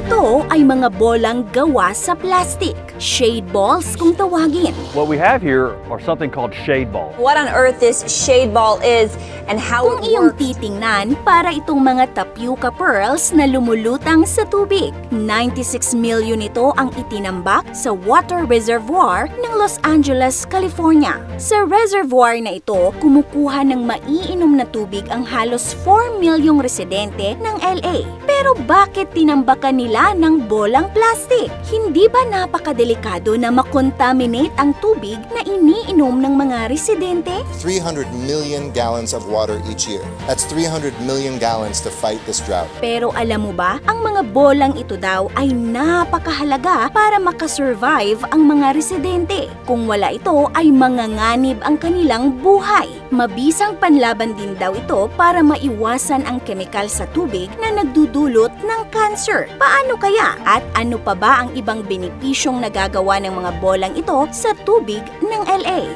Ito ay mga bolang gawa sa plastic, shade balls kung tawagin. What we have here are something called shade balls. What on earth this shade ball is and how Kung it iyong works. titingnan, para itong mga tapioca pearls na lumulutang sa tubig. 96 million ito ang itinambak sa water reservoir ng Los Angeles, California. Sa reservoir na ito, kumukuha ng maiinom na tubig ang halos 4 milyong residente ng LA. Pero bakit tinambakan nila ng bolang plastic? Hindi ba napakadelikado na makontaminate ang tubig na iniinom ng mga residente? 300 million gallons of water each year. That's 300 million gallons to fight this drought. Pero alam mo ba, ang mga bolang ito daw ay napakahalaga para makasurvive ang mga residente. Kung wala ito ay manganganib ang kanilang buhay. Mabisang panlaban din daw ito para maiwasan ang kemikal sa tubig na nagdudulot ng cancer. Paano kaya? At ano pa ba ang ibang benepisyong nagagawa ng mga bolang ito sa tubig ng LA?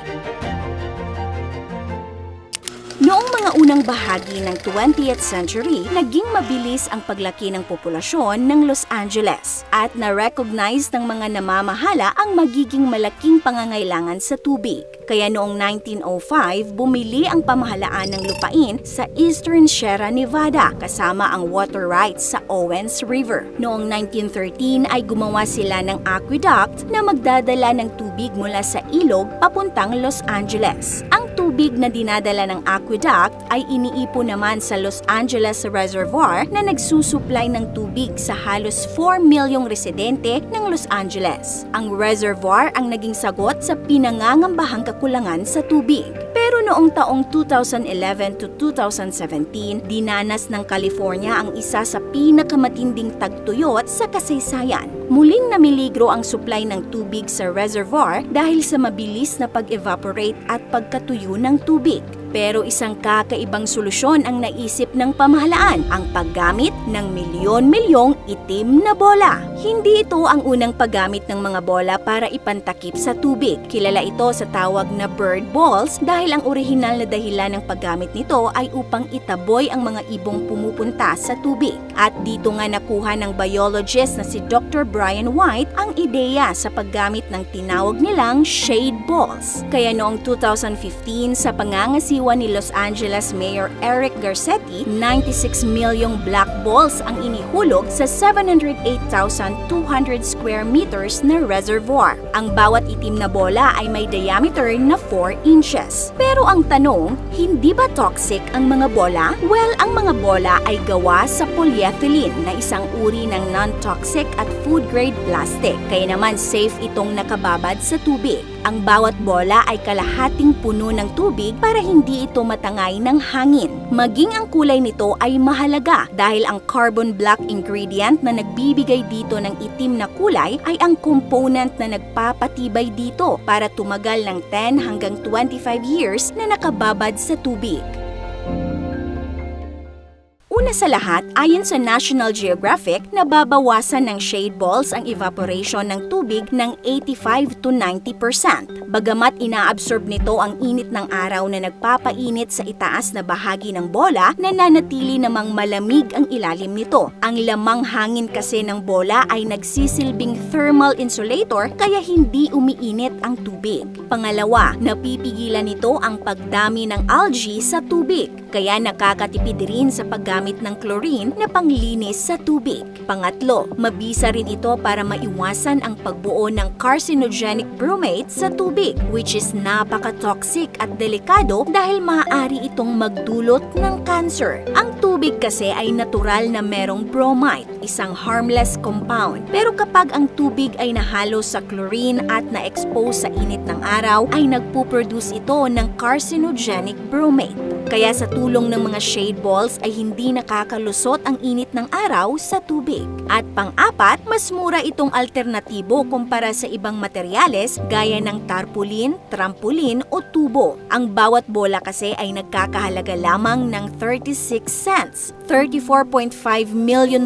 Noong mga unang bahagi ng 20th century, naging mabilis ang paglaki ng populasyon ng Los Angeles at na-recognize ng mga namamahala ang magiging malaking pangangailangan sa tubig. Kaya noong 1905, bumili ang pamahalaan ng lupain sa Eastern Sierra Nevada kasama ang water rights sa Owens River. Noong 1913 ay gumawa sila ng aqueduct na magdadala ng tubig mula sa ilog papuntang Los Angeles. Ang tubig na dinadala ng aqueduct ay iniipon naman sa Los Angeles Reservoir na nagsusupply ng tubig sa halos 4 milyong residente ng Los Angeles. Ang reservoir ang naging sagot sa pinangangambahang kakulangan sa tubig. Pero noong taong 2011 to 2017, dinanas ng California ang isa sa pinakamatinding tagtuyot sa kasaysayan. Muling namiligro ang supply ng tubig sa reservoir dahil sa mabilis na pag-evaporate at pagkatuyo ng tubig. Pero isang kakaibang solusyon ang naisip ng pamahalaan, ang paggamit ng milyon-milyong itim na bola. Hindi ito ang unang paggamit ng mga bola para ipantakip sa tubig. Kilala ito sa tawag na bird balls dahil ang orihinal na dahilan ng paggamit nito ay upang itaboy ang mga ibong pumupunta sa tubig. At dito nga nakuha ng biologist na si Dr. Brian White ang ideya sa paggamit ng tinawag nilang shade balls. Kaya noong 2015 sa pangangasiwa ni Los Angeles Mayor Eric Garcetti, 96 milyong black balls ang inihulog sa 708,200 square meters na reservoir. Ang bawat itim na bola ay may diameter na 4 inches. Pero ang tanong, hindi ba toxic ang mga bola? Well, ang mga bola ay gawa sa polyethylene na isang uri ng non-toxic at food-grade plastic. Kaya naman safe itong nakababad sa tubig. Ang bawat bola ay kalahating puno ng tubig para hindi ito matangay ng hangin. Maging ang kulay nito ay mahalaga dahil ang carbon black ingredient na nagbibigay dito ng itim na kulay ay ang component na nagpapatibay dito para tumagal ng 10 hanggang 25 years na nakababad sa tubig. Una sa lahat, ayon sa National Geographic, nababawasan ng shade balls ang evaporation ng tubig ng 85 to 90%. Bagamat inaabsorb nito ang init ng araw na nagpapainit sa itaas na bahagi ng bola, nananatili namang malamig ang ilalim nito. Ang lamang hangin kasi ng bola ay nagsisilbing thermal insulator kaya hindi umiinit ang tubig. Pangalawa, napipigilan nito ang pagdami ng algae sa tubig, kaya nakakatipid rin sa paggamit ng chlorine na panglinis sa tubig. Pangatlo, mabisa rin ito para maiwasan ang pagbuo ng carcinogenic bromate sa tubig, which is napaka-toxic at delikado dahil maaari itong magdulot ng cancer. Ang tubig kasi ay natural na merong bromide, isang harmless compound. Pero kapag ang tubig ay nahalo sa chlorine at na-expose sa init ng araw, ay nagpuproduce ito ng carcinogenic bromate. Kaya sa tulong ng mga shade balls ay hindi nakakalusot ang init ng araw sa tubig. At pang-apat, mas mura itong alternatibo kumpara sa ibang materyales gaya ng tarpaulin, trampolin o tubo. Ang bawat bola kasi ay nagkakahalaga lamang ng 36 cents. $34.5 million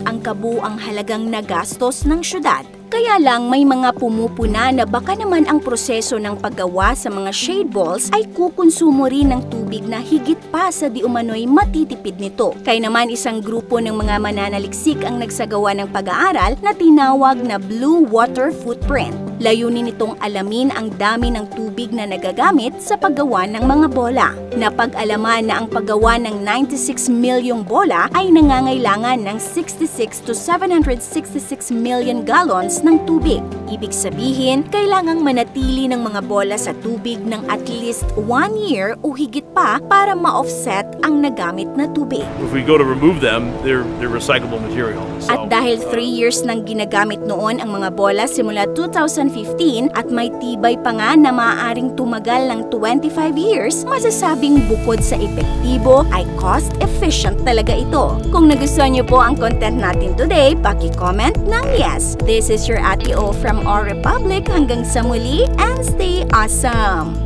ang kabuang halagang nagastos ng syudad. Kaya lang may mga pumupuna na baka naman ang proseso ng paggawa sa mga shade balls ay kukonsumo rin ng tubig na higit pa sa di umano'y matitipid nito. Kaya naman isang grupo ng mga mananaliksik ang nagsagawa ng pag-aaral na tinawag na Blue Water Footprint. Layunin nitong alamin ang dami ng tubig na nagagamit sa paggawa ng mga bola. Napag-alaman na ang paggawa ng 96 milyong bola ay nangangailangan ng 66 to 766 million gallons ng tubig. Ibig sabihin, kailangang manatili ng mga bola sa tubig ng at least 1 year o higit pa para ma-offset ang nagamit na tubig. If we go to remove them, they're recyclable material. At dahil 3 years nang ginagamit noon ang mga bola simula 2015 at may tibay pa nga na maaaring tumagal ng 25 years, masasabing bukod sa epektibo ay cost-efficient talaga ito. Kung nagustuhan niyo po ang content natin today, paki-comment ng yes. This is your Ate O from Our Republic. Hanggang sa muli and stay awesome!